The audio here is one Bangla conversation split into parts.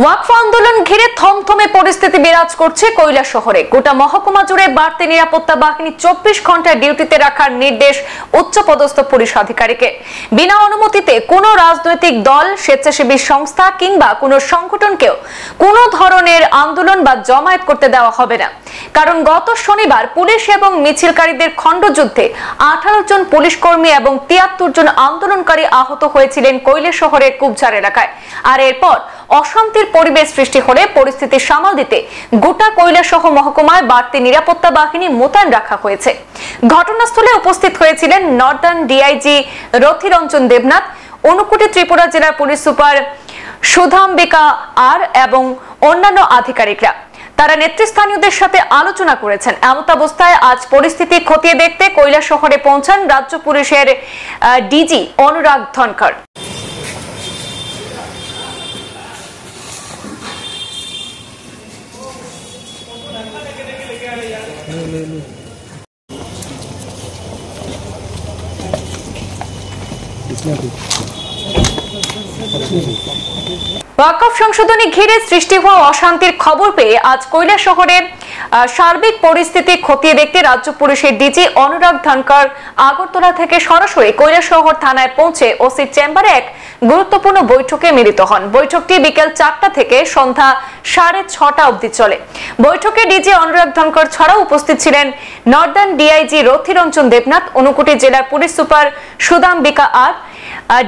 ওয়াকফ আন্দোলন ঘিরে থমথমে পরিস্থিতি বিরাজ করছে কৈলাসহরে। গোটা মহকুমা জুড়ে বাড়তি নিরাপত্তা বাহিনী 24 ঘন্টা ডিউটিতে রাখার নির্দেশ উচ্চপদস্থ পুলিশ আধিকারিককে। বিনা অনুমতিতে কোনো রাজনৈতিক দল, স্বেচ্ছাসেবী সংস্থা কিংবা কোনো সংগঠনকেও কোনো ধরনের আন্দোলন বা জমায়েত করতে দেওয়া হবে না। কারণ গত শনিবার পুলিশ এবং মিছিলকারীদের খণ্ডযুদ্ধে 18 জন পুলিশ কর্মী এবং 73 জন আন্দোলনকারী আহত হয়েছিলেন কৈলাসহরের কুবঝার এলাকায়। আর এরপর অশান্তির পরিবেশ সৃষ্টি হলে পরিস্থিতি সামাল দিতে গোটা কৈলাসহর মহকুমায় বাড়তি নিরাপত্তা বাহিনী মোতায়েন রাখা হয়েছে। ঘটনাস্থলে উপস্থিত হয়েছিলেন নর্দার্ন ডিআইজি রথিরঞ্জন দেবনাথ, ঊনকোটি ত্রিপুরা জেলার পুলিশ সুপার সুধাম্বিকা আর এবং অন্যান্য আধিকারিকরা। তারা নেতৃস্থানীয়দের সাথে আলোচনা করেছেন। এমতাবস্থায় আজ পরিস্থিতি খতিয়ে দেখতে কৈলাসহরে পৌঁছান রাজ্য পুলিশের ডিজি অনুরাগ ধনকর। ওয়াকফ সংশোধনী ঘিরে সৃষ্টি হওয়া অশান্তির খবর পেয়ে আজ কৈলাসহরের সার্বিক পরিস্থিতি খতিয়ে দেখতে রাজ্য পুলিশের ডিজি অনুরাগ ধনকর আগরতলা থেকে সরাসরি কৈলাসহর থানায় পৌঁছে ওসির চেম্বারে এক গুরুত্বপূর্ণ বৈঠকে মিলিত হন। বৈঠকটি বিকেল 4টা থেকে সন্ধ্যা 6:30 অবধি চলে। বৈঠকে ডিজি অনুরাগ ধনকর ছাড়াও উপস্থিত ছিলেন নর্দার্ন ডিআইজি রথিরঞ্জন দেবনাথ, ঊনকোটি জেলার পুলিশ সুপার সুধাম্বিকা আর,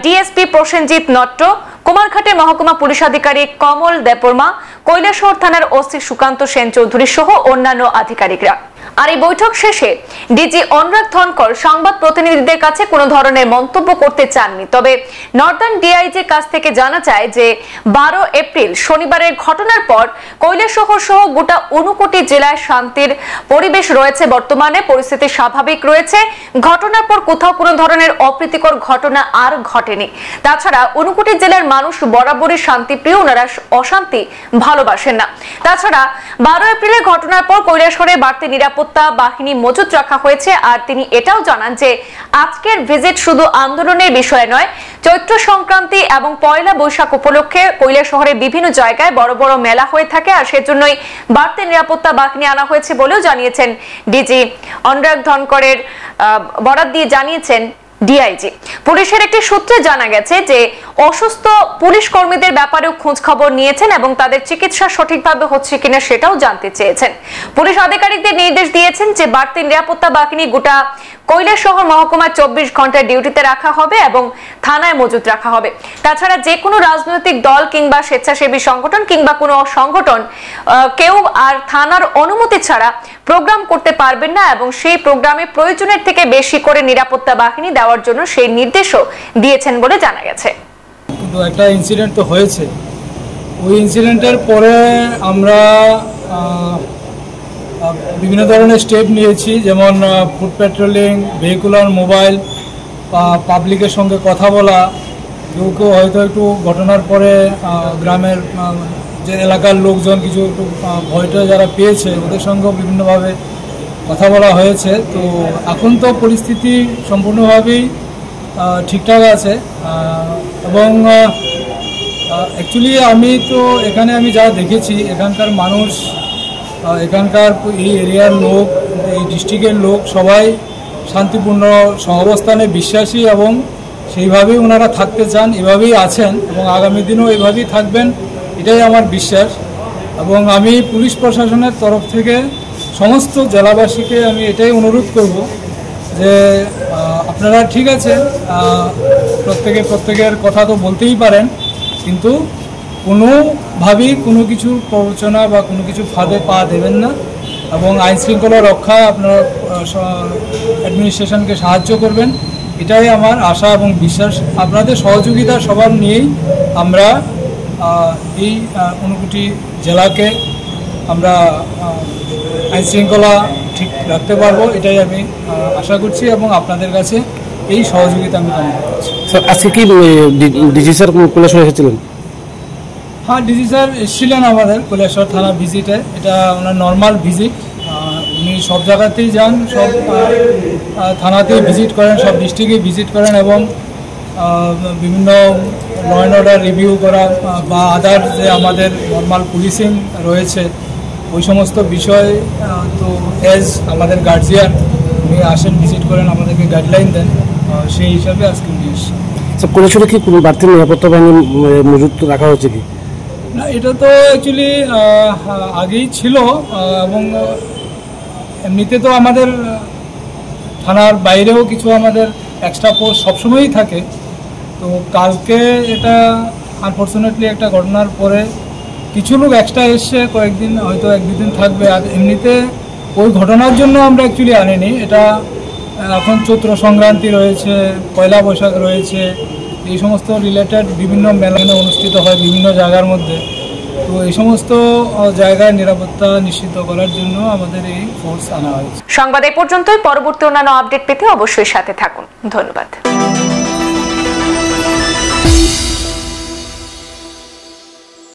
ডিএসপি প্রসেনজিৎ নট্ট, কুমারঘাটের মহকুমা পুলিশ আধিকারিক কমল দেববর্মা, কৈলাসহর থানার ওসি সুকান্ত সেন চৌধুরী সহ অন্যান্য আধিকারিকরা। আর এই বৈঠক শেষে ডিজি অনুরাগ ধনকর সংবাদ প্রতিনিধিদের কাছে কোনো ধরনের মন্তব্য করতে চাননি। তবে নর্দার্ন ডিআইজির কাছ থেকে জানা যায় যে 12 এপ্রিল শনিবারের ঘটনার পর কৈলাসহর সহ গোটা ঊনকোটি জেলায় শান্তির পরিবেশ রয়েছে। বর্তমানে পরিস্থিতি স্বাভাবিক রয়েছে। ঘটনার পর কোথাও কোনো ধরনের অপ্রীতিকর ঘটনা আর ঘটেনি। তাছাড়া ঊনকোটি জেলার মানুষ বরাবরই শান্তিপ্রিয়, ওনারা অশান্তি ভালোবাসেন না। তাছাড়া 12 এপ্রিলের ঘটনার পর কৈলাসহরে বাড়তি নিরাপত্তা বাহিনী মজুত রাখা হয়েছে। আর তিনি এটাও জানান যে আজকের ভিজিট শুধু আন্দোলনের বিষয় নয়, চৈত্র সংক্রান্তি এবং পয়লা বৈশাখ উপলক্ষে কৈলাসহরে বিভিন্ন জায়গায় বড় বড় মেলা হয়ে থাকে, আর সেজন্যই বাড়তি নিরাপত্তা বাহিনী আনা হয়েছে বলেও জানিয়েছেন ডিজি অনুরাগ ধনকরের বরাত দিয়ে জানিয়েছেন ডিআইজি। পুলিশের একটি সূত্রে জানা গেছে যে অসুস্থ পুলিশ কর্মীদের ব্যাপারেও খোঁজ খবর নিয়েছেন এবং তাদের চিকিৎসা সঠিকভাবে হচ্ছে কিনা সেটাও জানতে চেয়েছেন। পুলিশ আধিকারিকদের নির্দেশ দিয়েছেন যে বাড়তি নিরাপত্তা বাহিনী গোটা কৈলাসহর মহকুমায় 24 ঘন্টা ডিউটিতে রাখা হবে এবং থানায় মজুত রাখা হবে। তাছাড়া যে কোনো রাজনৈতিক দল কিংবা স্বেচ্ছাসেবী সংগঠন কিংবা কোনো সংগঠন কেউ আর থানার অনুমতি ছাড়া প্রোগ্রাম করতে পারবেন না এবং সেই প্রোগ্রামে প্রয়োজনের থেকে বেশি করে নিরাপত্তা বাহিনী দেওয়ার জন্য সেই নির্দেশও দিয়েছেন বলে জানা গেছে। কিন্তু একটা ইনসিডেন্ট তো হয়েছে, ওই ইনসিডেন্টের পরে আমরা বিভিন্ন ধরনের স্টেপ নিয়েছি, যেমন ফুড পেট্রোলিং, ভেহিকুলার মোবাইল, পাবলিকের সঙ্গে কথা বলা। কেউ কেউ হয়তো একটু ঘটনার পরে গ্রামের যে এলাকার লোকজন কিছু একটু ভয়টা যারা পেয়েছে ওদের সঙ্গেও বিভিন্নভাবে কথা বলা হয়েছে। তো এখন তো পরিস্থিতি সম্পূর্ণভাবেই ঠিকঠাক আছে এবং অ্যাকচুয়ালি আমি যা দেখেছি এখানকার মানুষ, এখানকার এই এরিয়ার লোক, এই ডিস্ট্রিক্টের লোক সবাই শান্তিপূর্ণ সহাবস্থানে বিশ্বাসী এবং সেইভাবেই ওনারা থাকতে চান, এভাবেই আছেন এবং আগামী দিনেও এভাবেই থাকবেন, এটাই আমার বিশ্বাস। এবং আমি পুলিশ প্রশাসনের তরফ থেকে সমস্ত জেলাবাসীকে আমি এটাই অনুরোধ করব যে আপনারা ঠিক আছে প্রত্যেকের কথা তো বলতেই পারেন, কিন্তু কোনোভাবেই কোনো কিছুর প্ররোচনা বা কোনো কিছু ফাঁদে পা দেবেন না এবং আইন শৃঙ্খলা রক্ষায় আপনারা অ্যাডমিনিস্ট্রেশনকে সাহায্য করবেন, এটাই আমার আশা এবং বিশ্বাস। আপনাদের সহযোগিতা সবার নিয়েই আমরা এই ঊনকোটি জেলাকে আমরা আইন শৃঙ্খলা ঠিক রাখতে পারবো, এটাই আমি আশা করছি এবং আপনাদের কাছে এই সহযোগিতা আমি কামনা করছি। আজকে কি ডিজি স্যার কৈলাসহর এসেছিলেন? হ্যাঁ, ডিজি স্যার এসেছিলেন আমাদের কৈলাসহর থানা ভিজিটে। এটা ওনার নর্মাল ভিজিট। উনি সব জায়গাতেই যান, সব থানাতেই ভিজিট করেন, সব ডিস্ট্রিক্টে ভিজিট করেন এবং বিভিন্ন ল অ্যান্ড অর্ডার রিভিউ করা বা আদার যে আমাদের নর্মাল পুলিশিং রয়েছে ওই সমস্ত বিষয়। তো অ্যাজ আমাদের গার্জিয়ান উনি আসেন, ভিজিট করেন, আমাদেরকে গাইডলাইন দেন, সেই হিসাবে আজকে উনি এসেছেন। কৈলাসহরে কি কোনো বাড়তি নিরাপত্তা বাহিনী মজুত রাখা হয়েছে কি? না, এটা তো অ্যাকচুয়ালি আগেই ছিল এবং এমনিতে তো আমাদের থানার বাইরেও কিছু আমাদের এক্সট্রা ফোর্স সবসময়ই থাকে। তো কালকে এটা আনফর্চুনেটলি একটা ঘটনার পরে কিছু লোক এক্সট্রা এসছে, কয়েকদিন হয়তো এক দুদিন থাকবে। আর এমনিতে ওই ঘটনার জন্য আমরা অ্যাকচুয়ালি আনিনি। এটা এখন চৈত্র সংক্রান্তি রয়েছে, পয়লা বৈশাখ রয়েছে, এই সমস্ত রিলেটেড বিভিন্ন মেলা অনুষ্ঠিত হয় বিভিন্ন জায়গার মধ্যে। তো এই সমস্ত জায়গায় নিরাপত্তা নিশ্চিত করার জন্য আমাদের এই ফোর্স আনা হয়েছে। সংবাদ এই পর্যন্তই। পরবর্তী অন্যান্য আপডেট পেতে অবশ্যই সাথে থাকুন। ধন্যবাদ।